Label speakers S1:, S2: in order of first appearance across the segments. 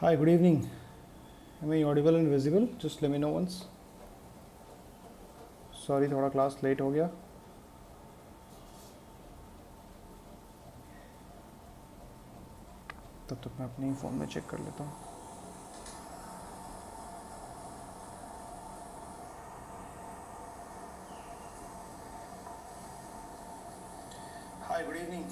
S1: Hi, good evening. Am I audible and visible? Just let me know once. Sorry, थोड़ा class late हो गया. तब तक मैं अपने ही फ़ोन में चेक कर लेता हूँ. Hi, good evening.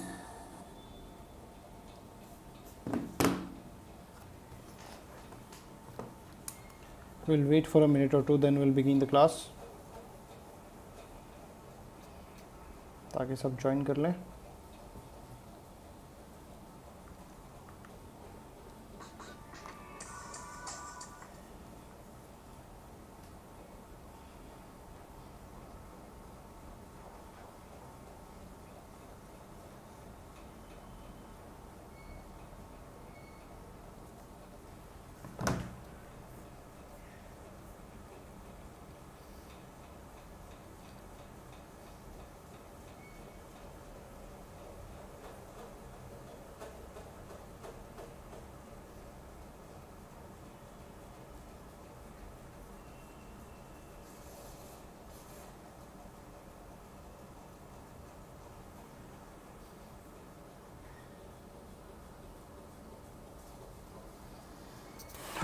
S1: We'll wait for a minute or two, then we'll begin the class. ताकि सब join कर लें.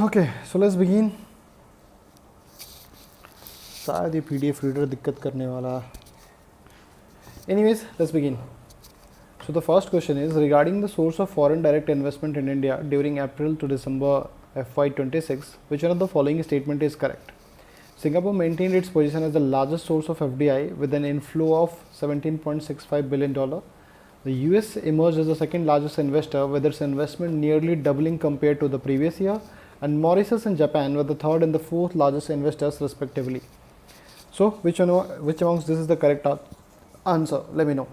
S1: Okay, so let's begin. शायद ये PDF reader दिक्कत करने वाला. Anyways, let's begin. So the first question is regarding the source of foreign direct investment in India during April to December FY26, which one of the following statement is correct? Singapore maintained its position as the largest source of FDI with an inflow of $17.65 billion. The US emerged as the second largest investor with its investment nearly doubling compared to the previous year, and Mauritius and Japan were the third and the fourth largest investors respectively. So which amongst this is the correct answer? Let me know.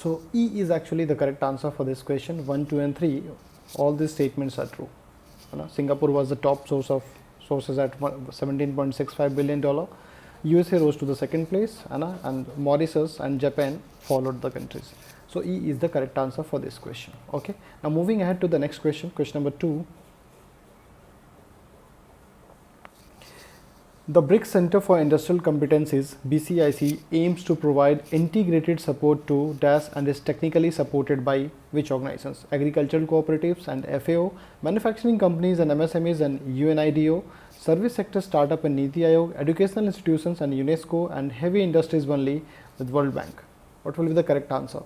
S1: So E is actually the correct answer for this question. 1, 2 and 3, all these statements are true. Singapore was the top sources at $17.65 billion. USA rose to the second place, and Mauritius and Japan followed the countries. So E is the correct answer for this question. Okay. Now moving ahead to the next question, question number 2. The BRICS Center for Industrial Competencies (BCIC) aims to provide integrated support to DAS and is technically supported by which organizations? Agricultural cooperatives and FAO, manufacturing companies and MSMEs and UNIDO, service sector startup and Niti Aayog, educational institutions and UNESCO, and heavy industries only with World Bank. What will be the correct answer?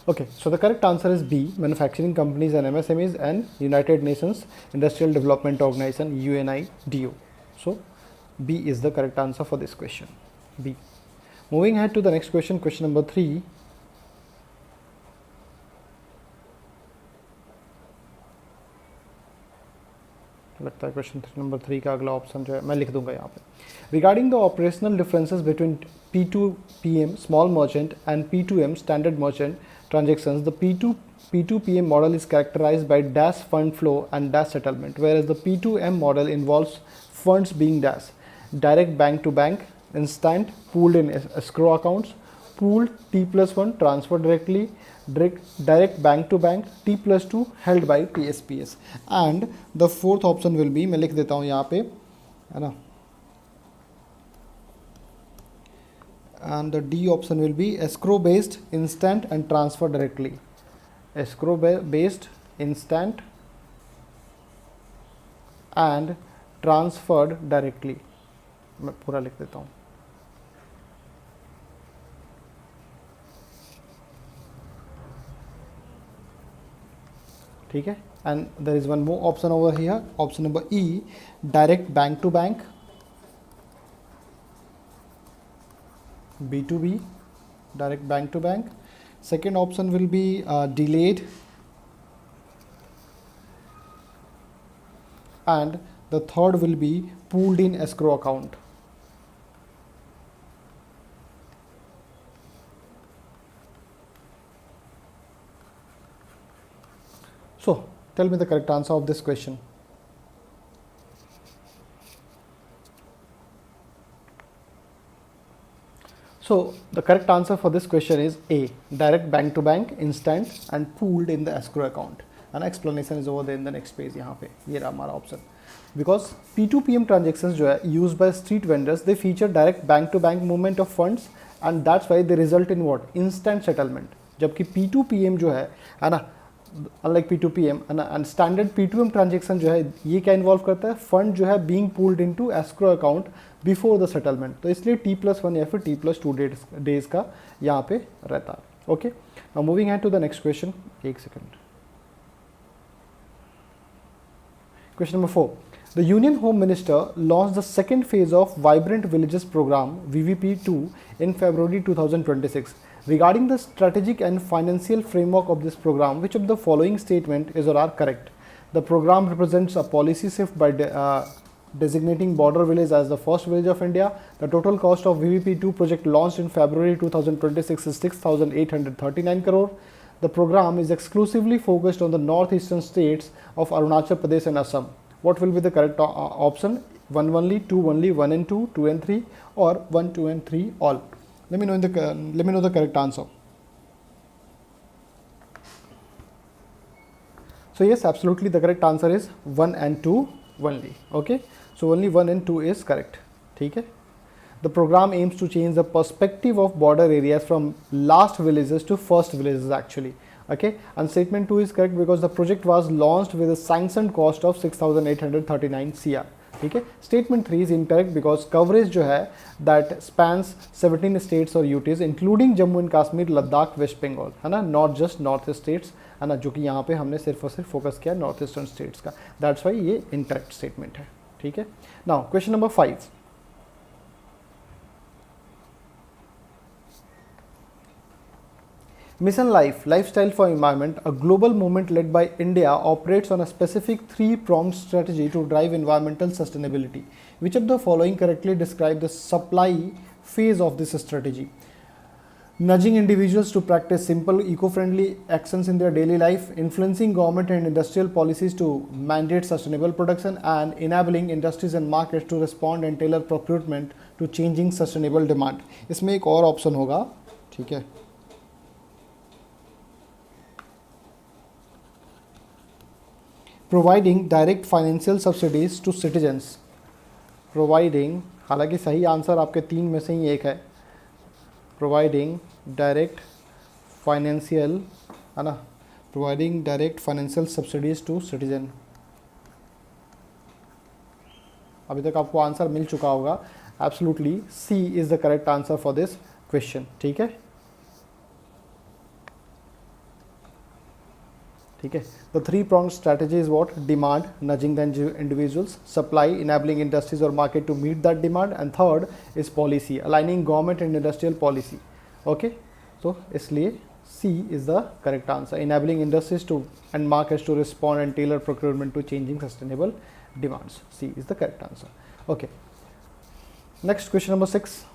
S1: Okay, so the correct answer is B, manufacturing companies and MSMEs and United Nations Industrial Development Organization UNIDO. So B is the correct answer for this question. B. Moving ahead to the next question, question number 3. लगता है question number 3 का अगला option जो है मैं लिख दूंगा यहाँ पे. Regarding the operational differences between P2PM small merchant and P2M standard merchant transactions, the P2PM model is characterized by dash fund flow and dash settlement, whereas the P2M model involves funds being dash direct bank to bank, instant, pooled in escrow accounts, pooled T+1 transferred directly, direct bank to bank, T+2 held by TSPS, and the fourth option will be, मैं लिख देता हूँ यहाँ पे, है ना, and the D option will be escrow based, instant and transfer directly. Escrow based, instant and transferred directly. मैं पूरा लिख देता हूँ. ठीक है, and there is one more option over here, option number E, direct bank to bank, B2B, direct bank to bank. Second option will be delayed, and the third will be pooled in escrow account. So tell me the correct answer of this question. So the correct answer for this question is A, direct bank to bank, instant and pooled in the escrow account. An explanation is over there in the next page. यहाँ पे ये रहा हमारा option. Because P2PM transactions जो है used by street vendors, they feature direct bank to bank movement of funds and that's why they result in what? Instant settlement. जबकि P2PM जो है ना, unlike P2PM and standard P2M transaction जो है ये क्या इन्वॉल्व करता है, फंड जो है being pooled into escrow account before the settlement. तो इसलिए T+1 या फिर T+2 days का यहाँ पे रहता है. Okay, now moving on to the next question. एक second. Question number 4. The Union Home Minister launched the second phase of Vibrant Villages program VVP2 in February 2026. Regarding the strategic and financial framework of this program, which of the following statement is or are correct? The program represents a policy shift by designating border village as the first village of India. The total cost of VVP2 project launched in February 2026 is 6,839 crore. The program is exclusively focused on the northeastern states of Arunachal Pradesh and Assam. What will be the correct option? 1 only, 2 only, 1 and 2, 2 and 3, or 1, 2 and 3 all? Let me know the correct answer. So yes, absolutely the correct answer is 1 and 2 only. Okay, so only 1 and 2 is correct. ठीक है. The program aims to change the perspective of border areas from last villages to first villages actually. Okay, and statement 2 is correct because the project was launched with a sanctioned cost of 6,839 CR. ठीक है. Statement 3 is incorrect because coverage जो है that spans 17 states or UTs including Jammu and Kashmir, Ladakh, West Bengal, है ना, not just north states, है ना, जो कि यहाँ पे हमने सिर्फ और सिर्फ फोकस किया नॉर्थ ईस्टर्न स्टेट्स का. दैट्स वाई ये इनकरेक्ट स्टेटमेंट है. ठीक है. Now question number 5. Mission Life, Lifestyle for Environment, a global movement led by India, operates on a specific three-pronged strategy to drive environmental sustainability. Which of the following correctly describe the supply phase of this strategy? Nudging individuals to practice simple eco-friendly actions in their daily life, influencing government and industrial policies to mandate sustainable production, and enabling industries and markets to respond and tailor procurement to changing sustainable demand. इसमें एक और option होगा. ठीक है. Providing direct financial subsidies to citizens. Providing, हालांकि सही answer आपके 3 में से ही एक है. Providing direct financial, है ना, providing direct financial subsidies to citizen. अभी तक आपको आंसर मिल चुका होगा. Absolutely, C is the correct answer for this question. ठीक है. ठीक है. The three-pronged strategy is what? Demand, nudging the individuals; supply, enabling industries or market to meet that demand; and third is policy, aligning government and industrial policy. Okay, so इसलिए C is the correct answer, enabling industries to and markets to respond and tailor procurement to changing sustainable demands. C is the correct answer. Okay, next question number 6.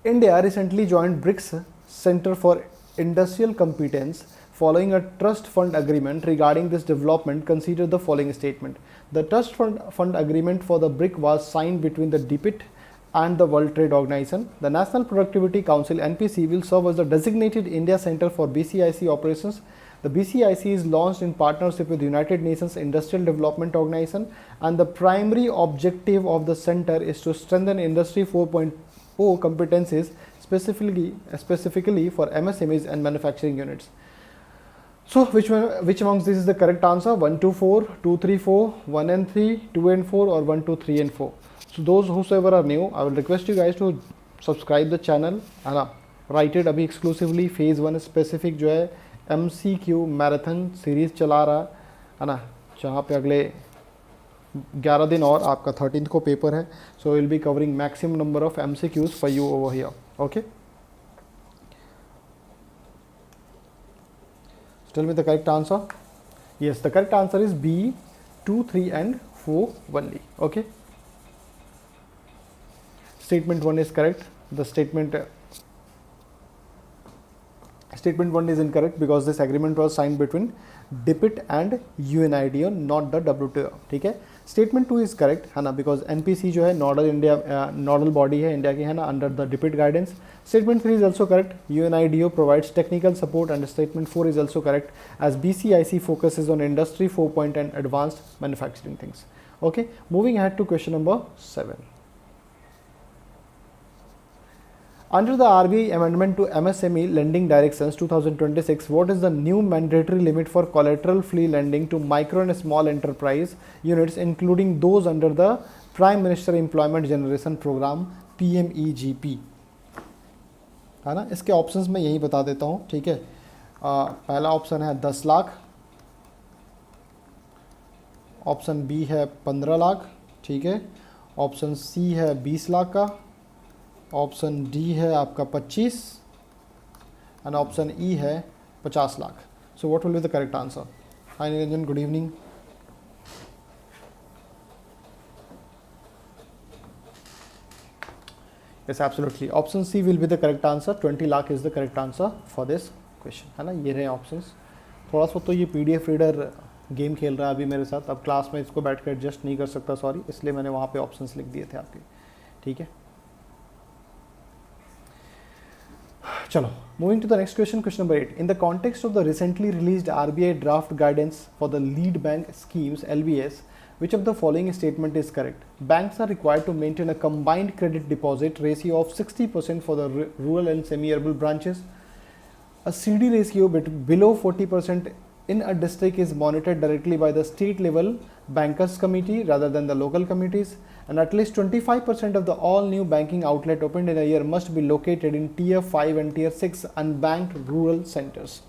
S1: India recently joined BRICS Center for Industrial Competence following a trust fund agreement. Regarding this development, consider the following statement. The trust fund agreement for the BRIC was signed between the DPIT and the World Trade Organization. The National Productivity Council (NPC) will serve as the designated India Center for BCIC operations. The BCIC is launched in partnership with the United Nations Industrial Development Organization, and the primary objective of the center is to strengthen Industry 4.0 competencies, specifically for MSMEs and manufacturing units. So which amongst this is the correct answer? 1, 2, 4, 2, 3, 4, 1 and 3, 2 and 4, or 1, 2, 3 and 4? So those whosoever are new, I will request you guys to subscribe the channel, है ना, write it अभी exclusively phase 1 specific जो है MCQ marathon series चला रहा है ना, जहाँ पे अगले 11 दिन और आपका 13th को पेपर है. So we'll be covering maximum number of MCQs for you over here. Okay. Tell me the correct answer. Yes, the correct answer is B, 2, 3 and 4 only. Okay. Statement 1 is correct. The statement 1 is incorrect because this agreement was signed between DPIT and UNIDO, not the WTO. ठीक है. Statement 2 is correct है ना, because NPC जो है nodal body है India की है ना, under the DPIT guidance. Statement 3 is also correct. UNIDO provides technical support, and statement 4 is also correct as BCIC focuses on industry 4.0 and advanced manufacturing things. Okay. Moving ahead to question number 7. Under the RBI amendment to MSME lending directions 2026, what is the new mandatory limit for collateral-free lending to micro and small enterprise units, including those under the Prime Minister Employment Generation Program (PMEGP)? है ना, इसके options मैं यही बता देता हूँ. ठीक है. पहला ऑप्शन है 10 लाख, ऑप्शन बी है 15 लाख. ठीक है. ऑप्शन सी है 20 लाख का, ऑप्शन डी है आपका 25 एंड ऑप्शन ई है 50 lakh. So what will be the correct answer? Hi Niranjan, good evening. Yes, absolutely option C will be the correct answer. 20 lakh is the correct answer for this question. है ना, ये रहे options. थोड़ा सा तो ये PDF रीडर गेम खेल रहा है अभी मेरे साथ. अब क्लास में इसको बैठ कर एडजस्ट नहीं कर सकता, सॉरी, इसलिए मैंने वहाँ पे ऑप्शंस लिख दिए थे आपके. ठीक है. Chalo, moving to the next question, question number 8. In the context of the recently released RBI draft guidance for the lead bank schemes (LBS), which of the following statement is correct? Banks are required to maintain a combined credit deposit ratio of 60% for the rural and semi-urban branches. A CD ratio below 40% in a district is monitored directly by the state level bankers committee rather than the local committees, and at least 25% of the all new banking outlet opened in a year must be located in tier 5 and tier 6 unbanked rural centers.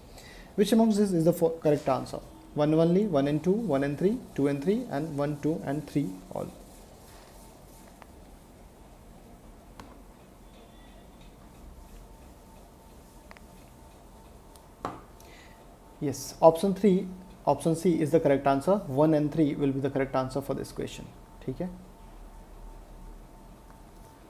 S1: Which amongst this is the correct answer? 1 only, 1 and 2, 1 and 3, 2 and 3, and 1, 2 and 3 all. Yes, option C is the correct answer. 1 and 3 will be the correct answer for this question. ठीक है.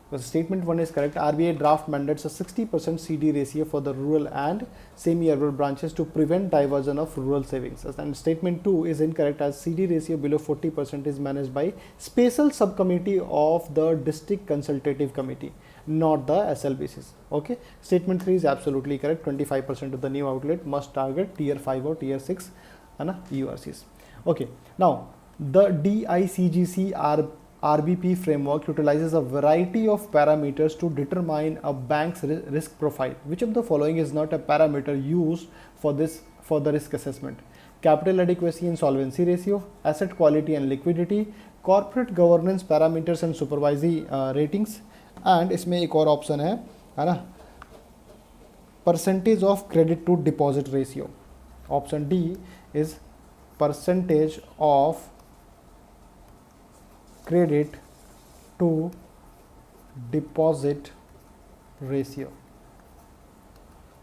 S1: Because statement 1 is correct. RBI draft mandates a 60% CD ratio for the rural and semi-urban branches to prevent diversion of rural savings. And statement 2 is incorrect as CD ratio below 40% is managed by special subcommittee of the district consultative committee, not the SLBCs. Okay. Statement 3 is absolutely correct. 25% of the new outlet must target tier 5 or tier 6 URCs. Okay. Now the DICGC RBP framework utilizes a variety of parameters to determine a bank's risk profile. Which of the following is not a parameter used for the risk assessment? Capital adequacy and solvency ratio, asset quality and liquidity, corporate governance parameters and supervisory ratings, and इसमें एक और option है ना, percentage of credit to deposit ratio. Option D is percentage of credit to deposit ratio.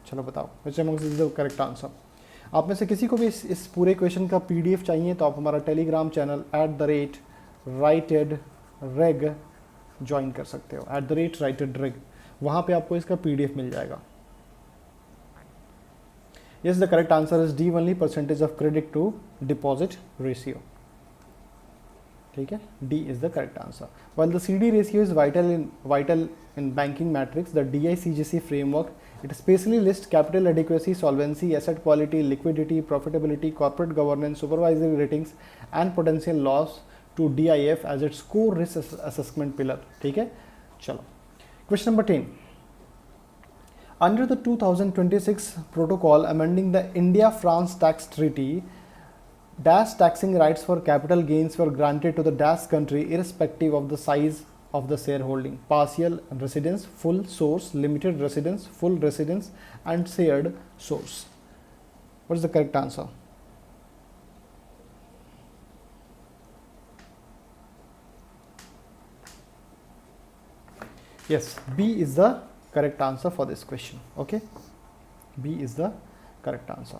S1: चलो बताओ which among is the correct answer? आप में से किसी को भी इस पूरे क्वेश्चन का PDF चाहिए तो आप हमारा टेलीग्राम चैनल @writedreg ज्वाइन कर सकते हो. @writedreg, वहाँ पे आपको इसका PDF मिल जाएगा. Yes, the correct answer is D only, percentage of credit to deposit ratio. ठीक है, D is the correct answer. While the CD ratio is vital in banking metrics, the DICGC framework, it specially lists capital adequacy, solvency, asset quality, liquidity, profitability, corporate governance, supervisory ratings and potential loss to DIF as its core risk assessment pillar. ठीक है, चलो. Question number 10. Under the 2026 protocol amending the India-France tax treaty, dash taxing rights for capital gains were granted to the dash country irrespective of the size of the shareholding: partial residence, full source, limited residence, full residence and shared source. What is the correct answer? Yes, B is the correct answer for this question. Okay, B is the correct answer.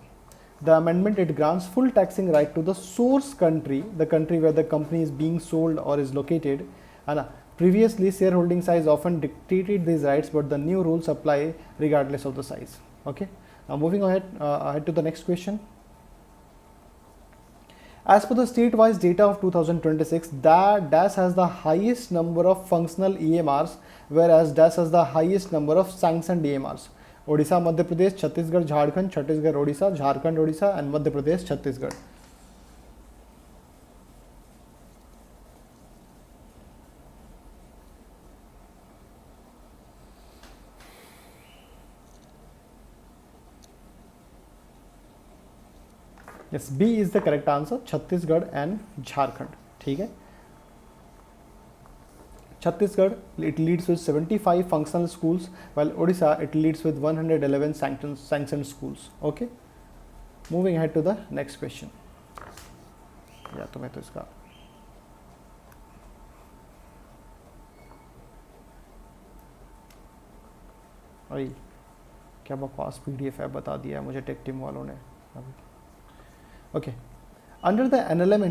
S1: The amendment, it grants full taxing right to the source country, the country where the company is being sold or is located. And previously, shareholding size often dictated these rights, but the new rules apply regardless of the size. Okay. Now moving ahead to the next question. As per the state-wise data of 2026, DAS has the highest number of functional EMRs, whereas DAS has the highest number of sanctioned EMRs. Odisha, Madhya Pradesh, Chhattisgarh, Jharkhand, Chhattisgarh, Odisha, Jharkhand, Odisha and Madhya Pradesh, Chhattisgarh. Yes, B is the correct answer. Chhattisgarh and Jharkhand. ठीक है, Chhattisgarh, it leads with 75 functional schools, while Odisha, it leads with 111 sanctioned schools. Okay. Moving ahead to the next question. या तो मैं तो इसका अरे क्या बकवास PDF है बता दिया है मुझे टेक टीम वालों ने. Okay. Under the NLM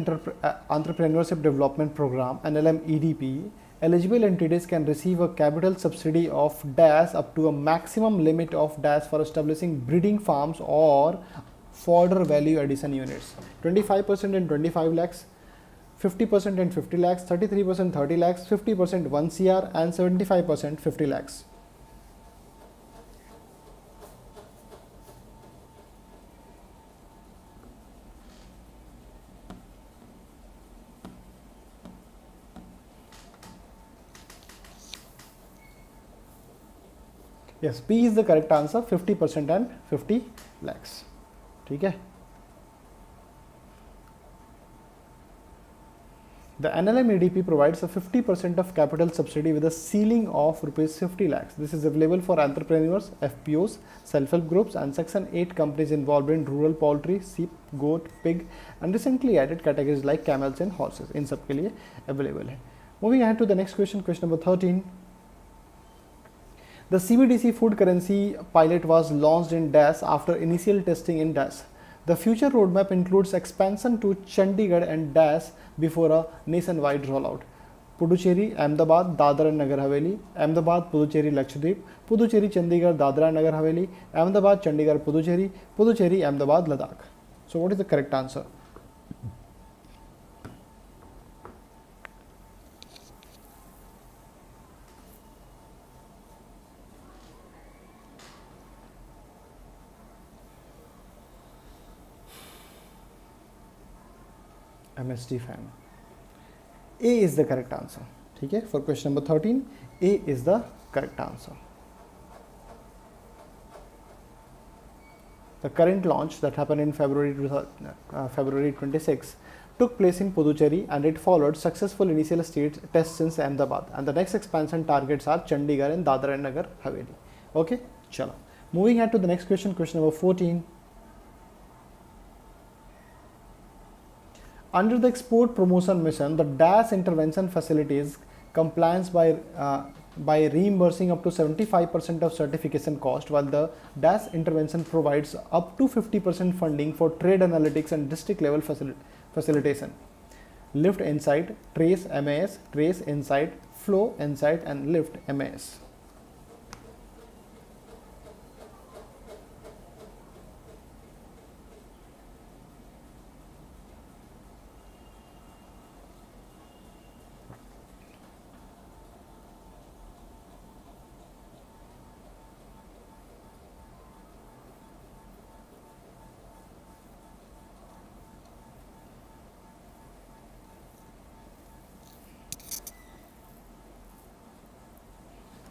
S1: Entrepreneurship Development Program, NLM EDP, eligible entities can receive a capital subsidy of dash up to a maximum limit of dash for establishing breeding farms or fodder value addition units. 25% and 25 lakhs, 50% and 50 lakhs, 33% 30 lakhs, 50% 1 CR and 75% 50 lakhs. Yes, B is the correct answer. 50% and 50 lakhs. ठीक है. The NLM EDP provides a 50% of capital subsidy with a ceiling of rupees 50 lakhs. This is available for entrepreneurs, FPOs, self-help groups and Section 8 companies involved in rural poultry, sheep, goat, pig and recently added categories like camels and horses. इन सब के लिए available है. Moving ahead to the next question, question number 13. The CBDC food currency pilot was launched in DAS after initial testing in DAS. The future roadmap includes expansion to Chandigarh and DAS before a nationwide rollout. Puducherry, Ahmedabad, Dadra and Nagar Haveli, Ahmedabad, Puducherry, Lakshadweep, Puducherry, Chandigarh, Dadra and Nagar Haveli, Ahmedabad, Chandigarh, Puducherry, Puducherry, Ahmedabad, Ladakh. So what is the correct answer? MSD fan. A is the correct answer. ठीक है, for question number 13, A is the correct answer. The current launch that happened in February 26 took place in Puducherry and it followed successful initial state tests in Ahmedabad, and the next expansion targets are Chandigarh and Dadra and Nagar Haveli. Okay, chalo. Moving ahead to the next question, question number 14. Under the export promotion mission, the DAS intervention facilities compliance by reimbursing up to 75% of certification cost, while the DAS intervention provides up to 50% funding for trade analytics and district level facilitation. Lift Insight, Trace MAS, Trace Insight, Flow Insight and Lift MAS.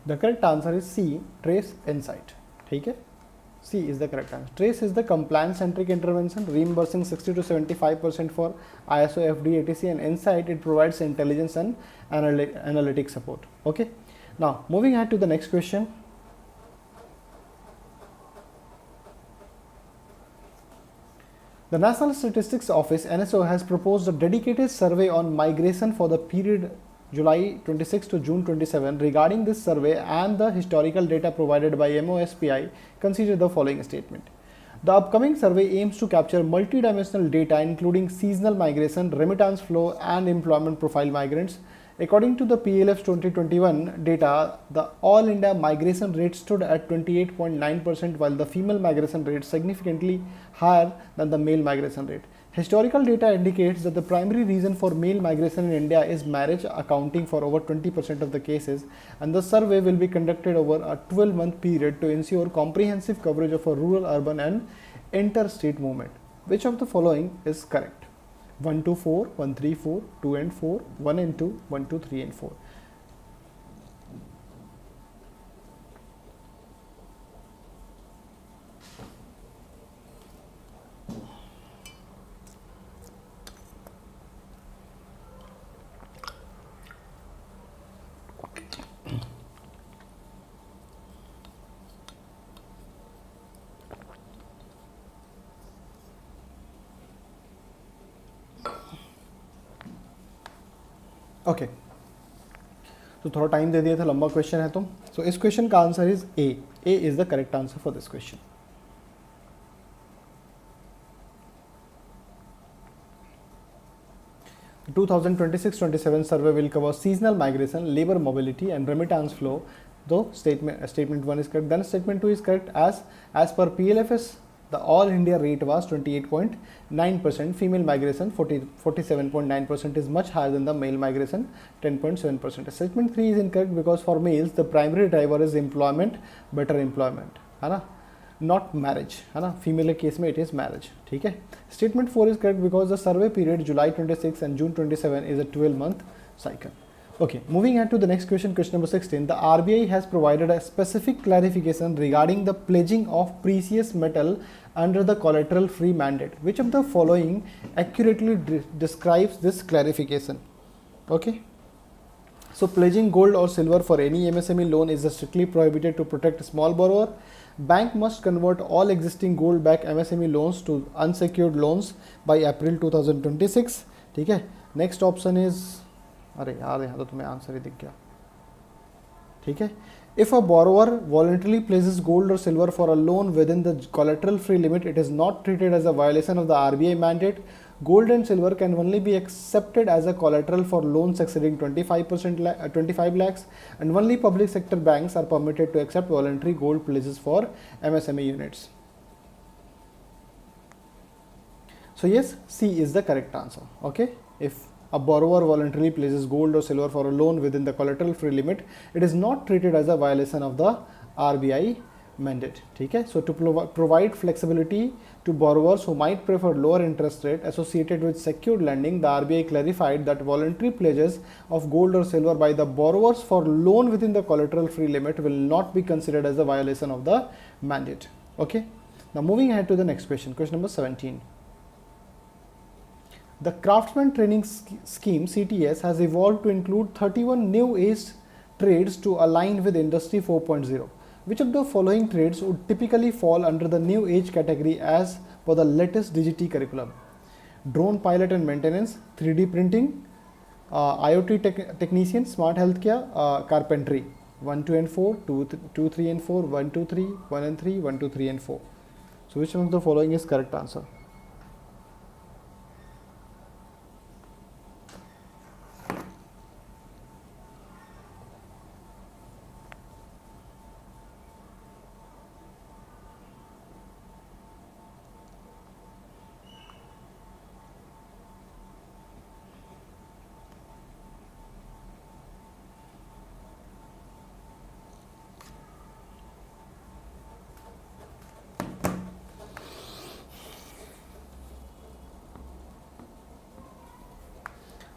S1: The correct answer is C, trace insight. ठीक है, C is the correct answer. Trace is the compliance centric intervention, reimbursing 60 to 75% for ISO, FD, ATC, and insight. It provides intelligence and analytic support. Okay. Now moving ahead to the next question. The National Statistics Office (NSO) has proposed a dedicated survey on migration for the period July 26 to June 27. Regarding this survey and the historical data provided by MOSPI, consider the following statement. The upcoming survey aims to capture multidimensional data including seasonal migration, remittance flow, and employment profile migrants. According to the PLF's 2021 data, the all India migration rate stood at 28.9%, while the female migration rate significantly higher than the male migration rate. Historical data indicates that the primary reason for male migration in India is marriage, accounting for over 20% of the cases, and the survey will be conducted over a 12-month period to ensure comprehensive coverage of a rural, urban, and interstate movement. Which of the following is correct? 1, 2, 4, 1, 3, 4, 2 and 4, 1 and 2, 1, 2, 3 and 4. Okay तो थोड़ा time दे दिया था, लंबा question है तो इस question का answer is a is the correct answer for this question. The 2026-27 survey will cover seasonal migration, labor mobility, and remittance flow. Though statement 1 is correct, then statement 2 is correct. As per PLFS, the all India rate was 28.9%. Female migration 47.9% is much higher than the male migration 10.7%. Statement 3 is incorrect because for males the primary driver is employment, better employment, है ना, not marriage, है ना. Female के case में it is marriage. ठीक है. Statement 4 is correct because the survey period July 26 and June 27 is a 12-month cycle. Okay, moving on to the next question, question number 16. The RBI has provided a specific clarification regarding the pledging of precious metal under the collateral free mandate. Which of the following accurately describes this clarification? Okay. So pledging gold or silver for any MSME loan is strictly prohibited to protect small borrower. Bank must convert all existing gold backed MSME loans to unsecured loans by April 2026. ठीक है. Next option is, अरे यार यहाँ तो तुम्हें answer ही दिख गया. ठीक है. If a borrower voluntarily places gold or silver for a loan within the collateral free limit, it is not treated as a violation of the RBI mandate. Gold and silver can only be accepted as a collateral for loans exceeding 25 lakhs, and only public sector banks are permitted to accept voluntary gold pledges for MSME units. So yes, C is the correct answer. Okay, if a borrower voluntarily places gold or silver for a loan within the collateral free limit, it is not treated as a violation of the RBI mandate. ठीक है. So to provide flexibility to borrowers who might prefer lower interest rate associated with secured lending, the RBI clarified that voluntary pledges of gold or silver by the borrowers for loan within the collateral free limit will not be considered as a violation of the mandate. Okay. Now moving ahead to the next question, question number 17. The Craftsman Training Scheme (CTS) has evolved to include 31 new age trades to align with Industry 4.0. Which of the following trades would typically fall under the new age category as per the latest DGT curriculum? Drone pilot and maintenance, 3D printing, IoT technician, smart healthcare, carpentry. 1, 2 and 4, 2, 3 and 4, 1, 2, 3, 1 and 3, 1, 2, 3 and 4. So which one of the following is correct answer?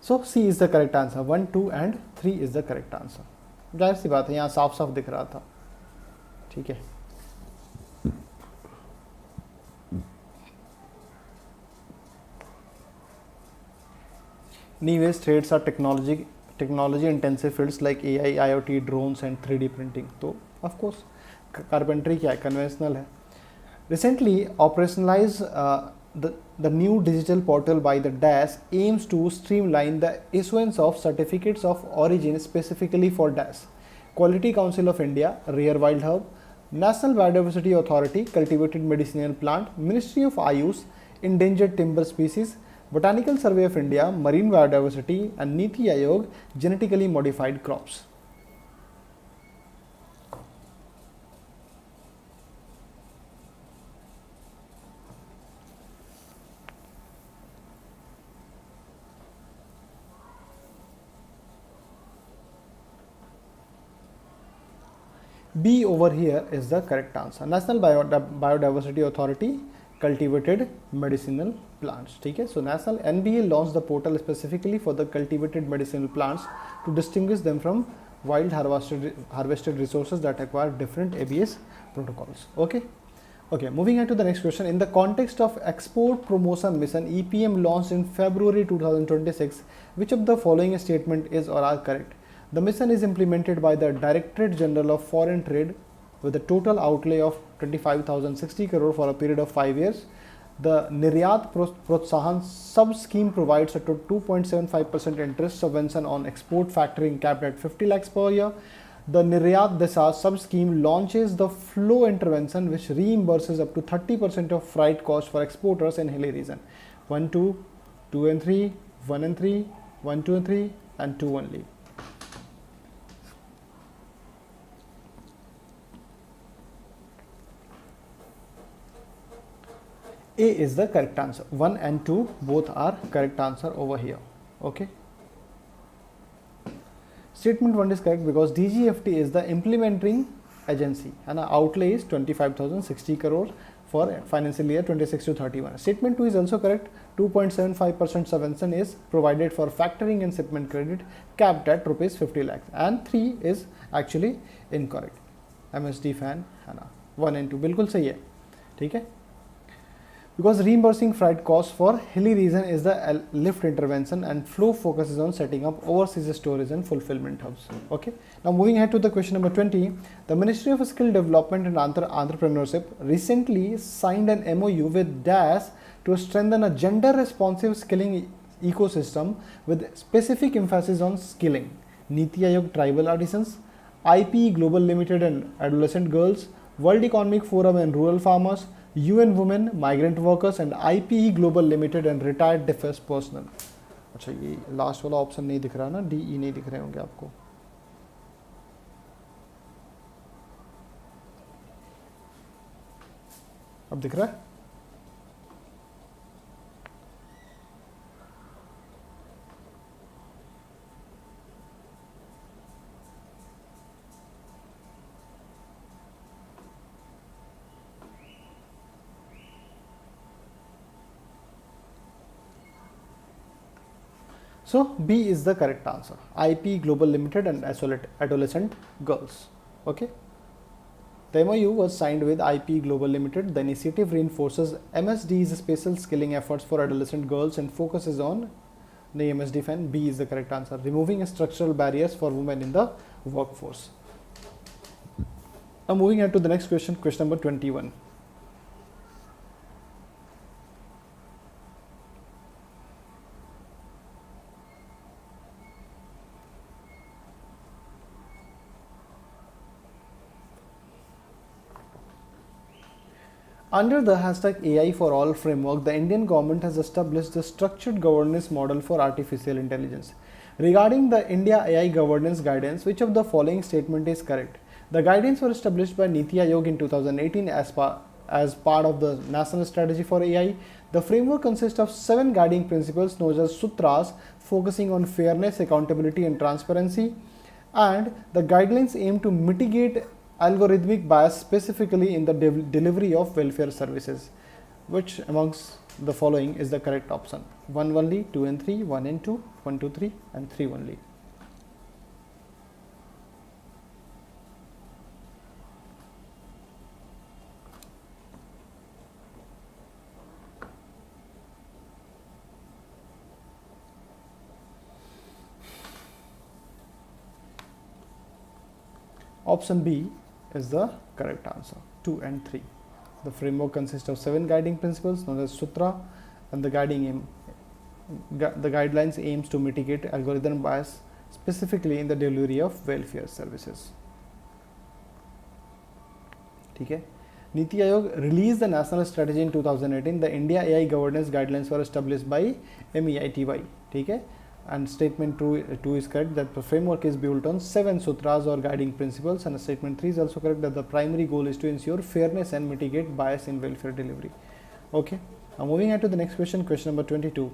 S1: So C is the correct answer. 1, 2 and 3 is the correct answer. जाहिर सी बात है, यहाँ साफ साफ दिख रहा था, ठीक है। Newest trades are technology intensive fields like AI, IoT, drones and 3D printing. तो of course carpentry क्या है, conventional है. Recently operationalized the new digital portal by the DAS aims to streamline the issuance of certificates of origin specifically for DAS. Quality Council of India, Rare Wild Herb, National Biodiversity Authority, Cultivated Medicinal Plant, Ministry of Ayush, Endangered Timber Species, Botanical Survey of India, Marine Biodiversity and Niti Aayog, Genetically Modified Crops. B over here is the correct answer. National Biodiversity Authority, cultivated medicinal plants. ठीक है, so National NBA launched the portal specifically for the cultivated medicinal plants to distinguish them from wild harvested resources that acquire different ABS protocols. Okay, moving on to the next question. In the context of Export Promotion Mission, EPM launched in February 2026, which of the following statement is or are correct? The mission is implemented by the Directorate General of Foreign Trade with a total outlay of 25,060 crore for a period of 5 years. The Niryat Protsahan sub-scheme provides a 2.75% interest subvention on export factoring capped at 50 lakhs per year. The Niryat Desa sub-scheme launches the flow intervention which reimburses up to 30% of freight cost for exporters in hilly region. 1, 2, 2 and 3, 1 and 3, 1, 2 and 3 and 2 only. A is the correct answer. 1 and 2 both are correct answer over here. Okay. Statement 1 is correct because DGFT is the implementing agency and the outlay is 25,060 crore for financial year 26 to 31. Statement 2 is also correct. 2.75% subvention is provided for factoring and shipment credit capped at rupees 50 lakhs. And 3 is actually incorrect. MSD fan है ना, 1 and 2 बिल्कुल सही है, ठीक है. Because reimbursing freight costs for hilly region is the lift intervention and flow focuses on setting up overseas storage and fulfillment hubs. Okay. Now moving ahead to the question number 20. The Ministry of Skill Development and Entrepreneurship recently signed an MOU with DAS to strengthen a gender responsive skilling ecosystem with specific emphasis on skilling. Niti Aayog Tribal Artisans, IPE Global Limited and Adolescent Girls, World Economic Forum and Rural Farmers, UN Women, Migrant Workers and IPE Global Limited and Retired Defense Personnel. अच्छा, ये last वाला option नहीं दिख रहा ना, DE नहीं दिख रहे होंगे आपको. अब दिख रहा है? So B is the correct answer. IP Global Limited and Adolescent Girls. Okay. The MOU was signed with IP Global Limited. The initiative reinforces MSD's special skilling efforts for adolescent girls and focuses on the MSD fan. B is the correct answer. Removing structural barriers for women in the workforce. Now moving on to the next question, question number 21. Under the hashtag AI for All framework, the Indian government has established the structured governance model for artificial intelligence. Regarding the India AI governance guidance, which of the following statement is correct? The guidance were established by Niti Aayog in 2018 as part of the National Strategy for AI. The framework consists of 7 guiding principles known as sutras, focusing on fairness, accountability and transparency. And the guidelines aim to mitigate algorithmic bias specifically in the delivery of welfare services. Which amongst the following is the correct option? 1 only, 2 and 3, 1 and 2, 1, 2, 3 and 3 only. Option B is the correct answer. 2 and 3. The framework consists of 7 guiding principles known as sutra, and the guidelines aims to mitigate algorithm bias specifically in the delivery of welfare services. ठीक है. Niti Aayog released the national strategy in 2018. The India AI governance guidelines were established by MEITY. ठीक है. And statement 2 is correct, that the framework is built on 7 sutras or guiding principles, and statement 3 is also correct, that the primary goal is to ensure fairness and mitigate bias in welfare delivery. Okay, now moving on to the next question, question number 22.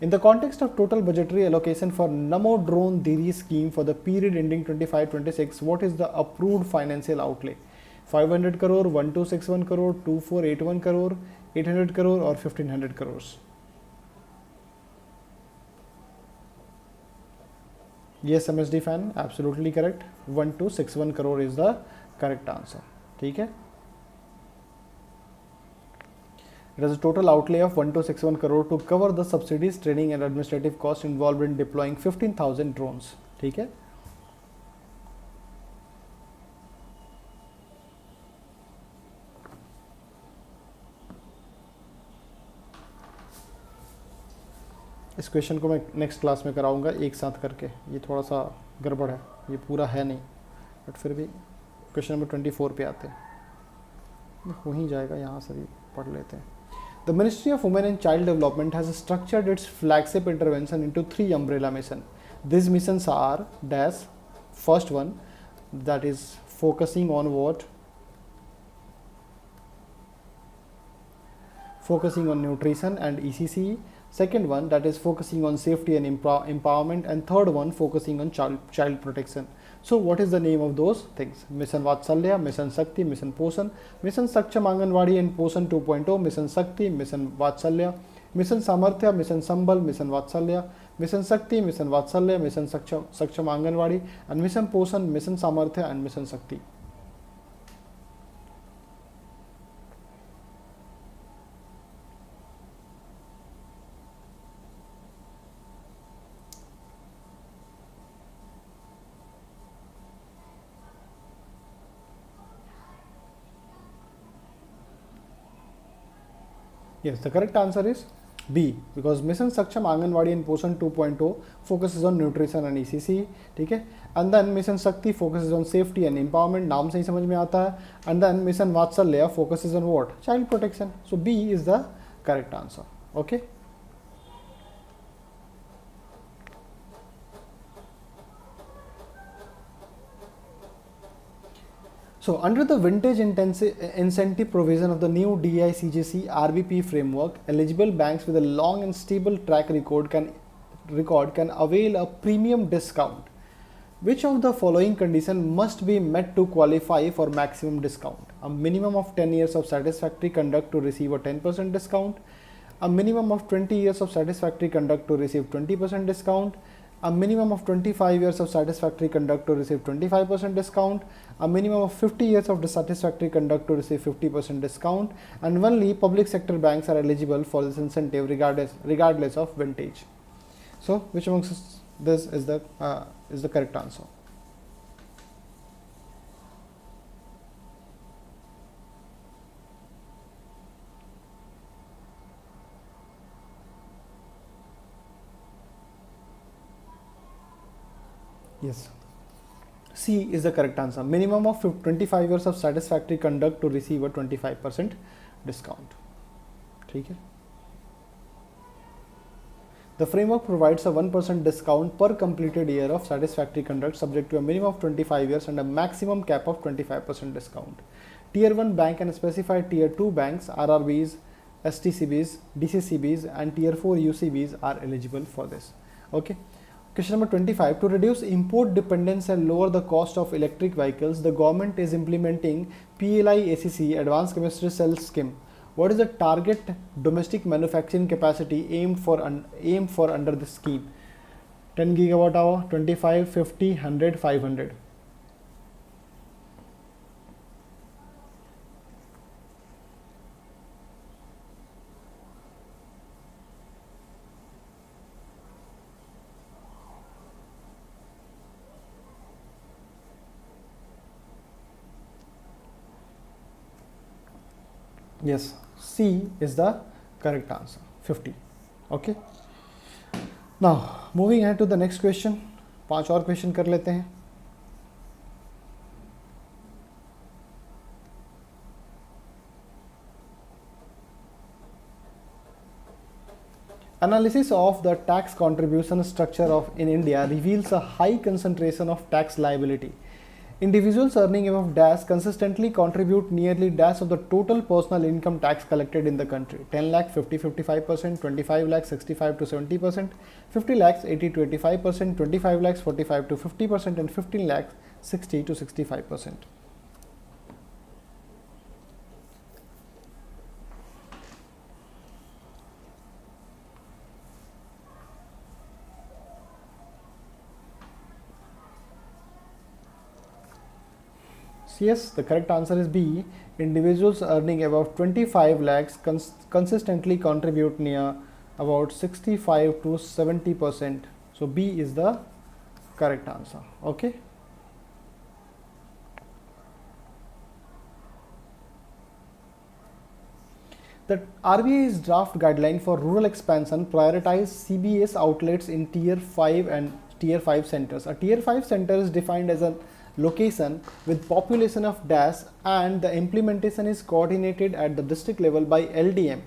S1: In the context of total budgetary allocation for Namo Drone Diri scheme for the period ending 25-26, what is the approved financial outlay? 500 crore, 1261 crore, 2481 crore, 800 crore or 1500 crores? Yes, MSD fan, absolutely correct. 1261 crore is the correct answer. ठीक है. It has a total outlay of 1261 crore to cover the subsidies, training and administrative costs involved in deploying 15,000 drones. ठीक है. इस question को मैं next class में कराऊंगा एक साथ करके, ये थोड़ा सा गड़बड़ है, ये पूरा है नहीं, बट फिर भी क्वेश्चन नंबर 24 पे आते हैं, हो ही जाएगा, यहाँ से भी पढ़ लेते हैं. The ministry of women and child development has structured it's flagship intervention into 3 umbrella mission. These missions are dash. First one, that is focusing on what? Focusing on nutrition and ECC. Second one, that is focusing on safety and empowerment, and third one focusing on child protection. So what is the name of those things? Mission Vatsalya, Mission Shakti, Mission Posan, Mission Saksham Anganwadi and Posan 2.0, Mission Shakti, Mission Vatsalya, Mission Samarthya, Mission Sambal, Mission Vatsalya, Mission Shakti, Mission Vatsalya, Mission Saksham Anganwadi, and Mission Posan, Mission Samarthya and Mission Shakti. Yes, the correct answer is B, because Mission Saksham Anganwadi and Posan 2.0 focuses on nutrition and ECC, ठीक है, and then Mission Shakti focuses on safety and empowerment, नाम से ही समझ में आता है, and then Mission Vatsalya focuses on what? Child protection. So B is the correct answer. Okay. So under the vintage incentive provision of the new DICGC RBP framework, eligible banks with a long and stable track record can avail a premium discount. Which of the following conditions must be met to qualify for maximum discount? A minimum of 10 years of satisfactory conduct to receive a 10% discount, a minimum of 20 years of satisfactory conduct to receive 20% discount, a minimum of 25 years of satisfactory conduct to receive 25% discount, a minimum of 50 years of satisfactory conduct to receive 50% discount, and only public sector banks are eligible for this incentive regardless of vintage. So which amongst this is the correct answer? Yes, C is the correct answer. Minimum of 25 years of satisfactory conduct to receive a 25% discount. ठीक है. The framework provides a 1% discount per completed year of satisfactory conduct subject to a minimum of 25 years and a maximum cap of 25% discount. Tier 1 bank and specified Tier 2 banks, RRBs, STCBs, DCCBs and Tier 4 UCBs are eligible for this. Okay. Question number 25. To reduce import dependence and lower the cost of electric vehicles, the government is implementing PLI ACC Advanced Chemistry Cell Scheme. What is the target domestic manufacturing capacity aimed for under this scheme? 10 gigawatt hour, 25, 50, 100, 500. Yes, C is the correct answer, 50. Okay. Now, moving ahead to the next question. 5 और question कर लेते हैं. Analysis of the tax contribution structure of in India reveals a high concentration of tax liability. Individuals earning above dash consistently contribute nearly dash of the total personal income tax collected in the country. 10 lakh 50-55%, 25 lakh 65 to 70%, 50 lakhs 80 to 85%, 25 lakhs 45 to 50%, and 15 lakhs 60 to 65%. Yes, the correct answer is B. Individuals earning above 25 lakhs consistently contribute near about 65 to 70%. So B is the correct answer. Okay. The RBI's draft guideline for rural expansion prioritize CBS outlets in Tier 5 and Tier 5 centers. A Tier 5 center is defined as a location with population of dash, and the implementation is coordinated at the district level by LDM,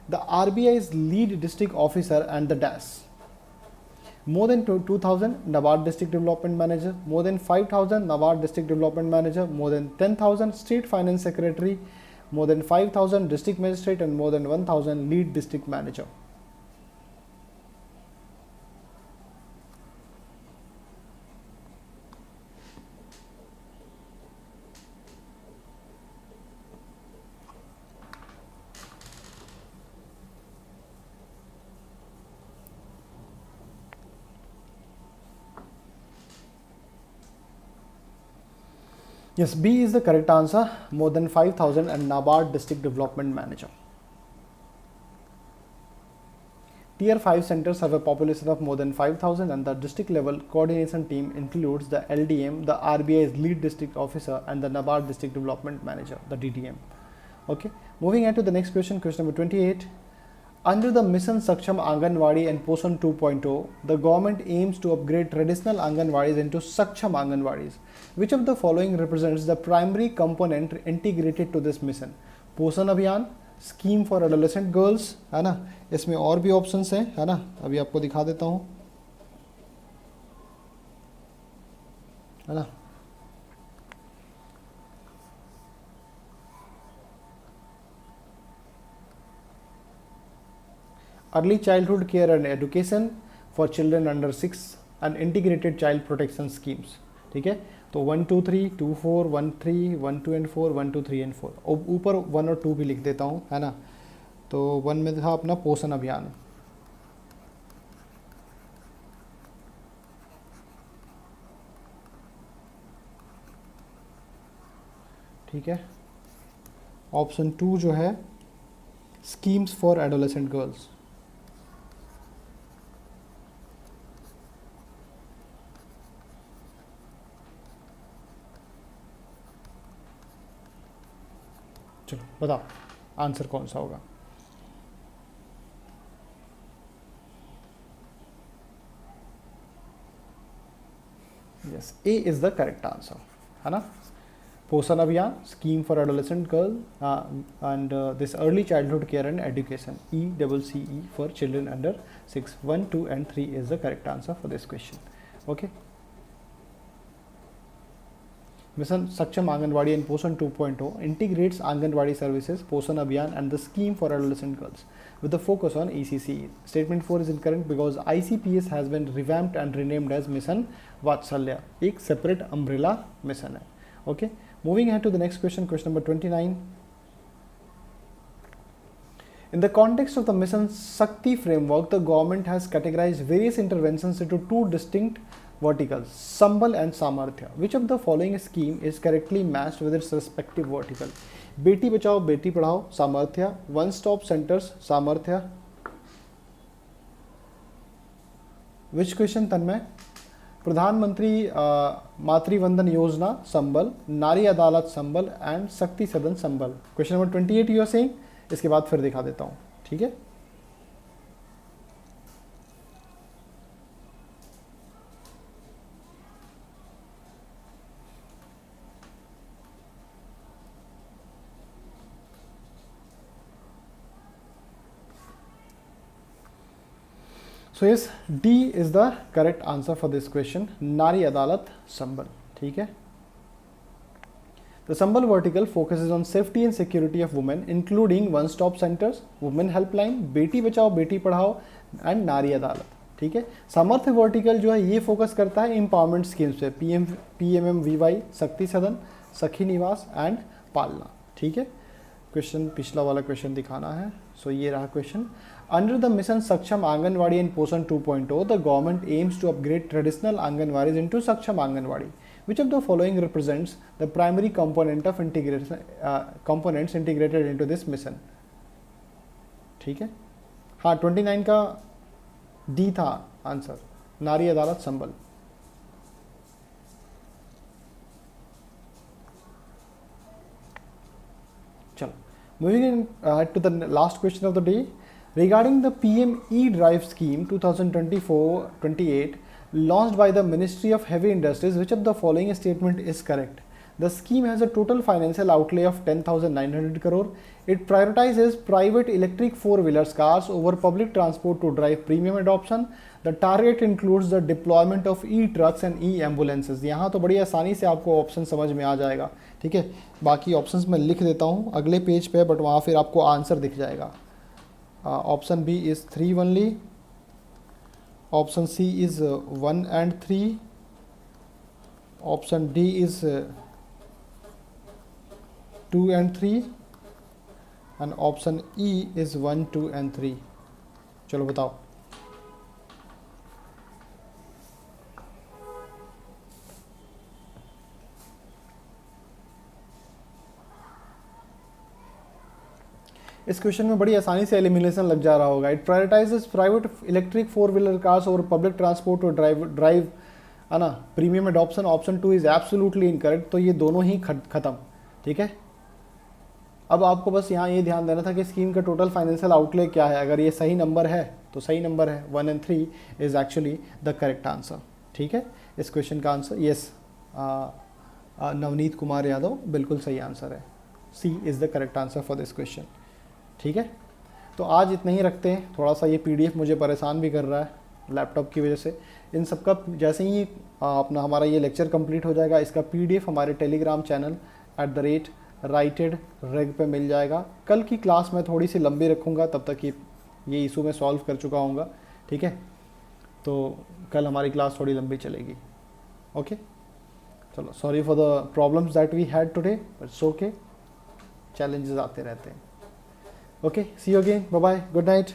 S1: the RBI's lead district officer, and the dash. More than 2,000 NABARD district development manager, more than 5,000 NABARD district development manager, more than 10,000 state finance secretary, more than 5,000 district magistrate, and more than 1,000 lead district manager. Yes, B is the correct answer. More than 5,000 and NABARD district development manager. Tier 5 centers have a population of more than 5,000, and the district level coordination team includes the LDM, the RBI's lead district officer, and the NABARD district development manager, the DDM. Okay, moving on to the next question, question number 28. Under the Mission Saksham Anganwadi and Poshan 2.0, the government aims to upgrade traditional Anganwadis into Saksham Anganwadis. Which of the following represents the primary component integrated to this mission? पोषण अभियान, scheme for adolescent girls, है ना. इसमें और भी options हैं, है ना. अभी आपको दिखा देता हूँ, है ना. Early childhood care and education for children under 6 and integrated child protection schemes. ठीक है, तो 1 2 3 2 4 1 3 1 2 एंड 4 1 2 3 एंड 4. ऊपर 1 और 2 भी लिख देता हूँ, है ना. तो 1 में था अपना पोषण अभियान. ठीक है, ऑप्शन 2 जो है स्कीम्स फॉर एडोलेसेंट गर्ल्स. चलो बताओ आंसर कौन सा होगा. Yes, A is the correct answer, है ना. पोषण अभियान, scheme for adolescent girl, and this early childhood care and education, ECCE for children under 6. 1 2 and 3 is the correct answer for this question. Okay, Mission Saksham Anganwadi and Poshan 2.0 integrates Anganwadi services, Poshan Abhiyan, and the scheme for adolescent girls with the focus on ECCE. Statement 4 is incorrect because ICPS has been revamped and renamed as Mission Vatsalya. एक separate umbrella mission है. Okay, moving ahead to the next question, question number 29. In the context of the Mission Shakti framework, the government has categorized various interventions into two distinct verticals, Sambal and Samarthya. Which of the following scheme is correctly matched with its respective vertical? Beti Bachao Beti Padhao, सामर्थ्य. One stop centres, सामर्थ्य. Which question, तन्मय? प्रधानमंत्री मातृवंदन योजना संबल, नारी अदालत संबल and Shakti Sadan Sambal. Question number 28 you are saying, इसके बाद फिर दिखा देता हूँ, ठीक है। So yes, D is the correct answer for this question, Nari Adalat संबल, ठीक है। The Sambal vertical focuses on safety and security of women, including one-stop centers, women helpline, Beti Bachao Beti Padhao and नारी अदालत, ठीक है। सामर्थ्य वर्टिकल जो है ये फोकस करता है एम्पावरमेंट स्कीम्स पे, PMMVY, शक्ति सदन, सखी निवास एंड पालना, ठीक है। क्वेश्चन पिछला वाला क्वेश्चन दिखाना है। सो ये रहा क्वेश्चन। अंडर द मिशन सक्षम anganwadi and Poshan 2.0 the government aims to upgrade traditional Anganwadis into Saksham Anganwadi. Which of the following represents the primary component of integration components integrated into this mission? ठीक है, हाँ 29 का डी था आंसर, नारी अदालत संबल। चलो, moving to the last question of the day regarding the PM E-Drive scheme 2024-28 launched by the Ministry of Heavy Industries. Which of the following statement is correct? The scheme has a total financial outlay of 10,900 crore. It prioritizes private electric four-wheelers cars over public transport to drive premium adoption. The target includes the deployment of e-trucks and e-ambulances. यहाँ तो बड़ी आसानी से आपको option समझ में आ जाएगा, ठीक है। बाकी ऑप्शंस मैं लिख देता हूँ अगले पेज पे, बट वहाँ फिर आपको आंसर दिख जाएगा। Option B is 3 only. Option C is 1 and 3. Option D is 2 and 3. And option E is 1, 2 and 3. चलो बताओ। इस क्वेश्चन में बड़ी आसानी से एलिमिनेशन लग जा रहा होगा। It prioritises private electric four wheeler cars और पब्लिक ट्रांसपोर्ट और ड्राइव है ना premium adoption. Option 2 is absolutely incorrect, तो ये दोनों ही खत्म, ठीक है। अब आपको बस यहाँ ये ध्यान देना था कि स्कीम का टोटल फाइनेंशियल आउटले क्या है। अगर ये सही नंबर है तो सही नंबर है, 1 and 3 is actually the correct answer, ठीक है। इस क्वेश्चन का आंसर यस, नवनीत कुमार यादव बिल्कुल सही आंसर है, C is the correct answer for this question, ठीक है। तो आज इतना ही रखते हैं। थोड़ा सा ये PDF मुझे परेशान भी कर रहा है लैपटॉप की वजह से। इन सब का जैसे ही अपना हमारा ये लेक्चर कंप्लीट हो जाएगा, इसका PDF हमारे टेलीग्राम चैनल @ratedreg पे मिल जाएगा। कल की क्लास मैं थोड़ी सी लंबी रखूँगा, तब तक ये इशू मैं सॉल्व कर चुका हूँगा, ठीक है। तो कल हमारी क्लास थोड़ी लंबी चलेगी, ओके। चलो, sorry for the problems that we had today, but it's okay, challenges आते रहते हैं। Okay, see you again. Bye bye. Good night.